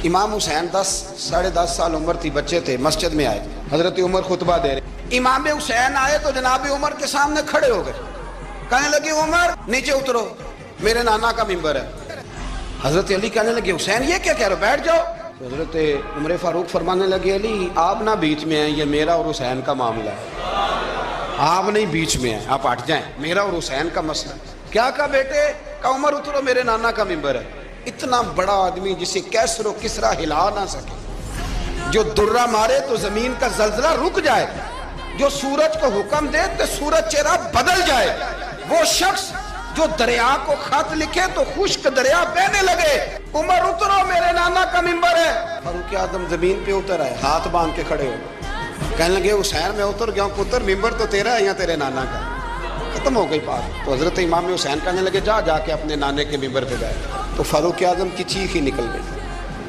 امام حسین 10-10.5 سال عمر تھی، بچے تھے، مسجد میں آئے، حضرت عمر خطبہ دے رہے، امام حسین آئے تو جناب عمر کے سامنے کھڑے ہو گئے، کہنے لگے عمر نیچے اترو، میرے نانا کا ممبر ہے۔ حضرت علی کہنے لگے حسین یہ کیا کہہ رہے ہو، بیٹھ جاؤ۔ تو حضرت عمر فاروق فرمانے لگے علی آپ نہ بیچ میں ہیں، یہ میرا اور حسین کا معاملہ ہے، آپ نہیں بیچ میں ہیں، آپ ہٹ جائیں، میرا اور حسین کا مسئلہ ہے۔ کیا کہا بیٹے؟ کہا عمر اترو، میرے نانا کا ممبر ہے۔ اتنا بڑا آدمی جسے کیسر و کسرا ہلا نہ سکے، جو درہ مارے تو زمین کا زلزلہ رک جائے، جو سورج کو حکم دے تو سورج چہرہ بدل جائے، وہ شخص جو دریا کو خط لکھے تو خشک دریا بہنے لگے، عمر اترو میرے نانا کا ممبر ہے۔ فاروق اعظم زمین پہ اتر آئے، ہاتھ باندھ کے کھڑے ہو، کہنے لگے حسین میں اتر گیا ہوں پتر، ممبر تو تیرا ہے یا تیرے نانا کا؟ ختم ہو گئی بات۔ تو حضرت امام حسین کہنے لگے جا کے اپنے نانے کے ممبر پہ بیٹھ۔ تو فاروق اعظم کی چیخ ہی نکل گئی۔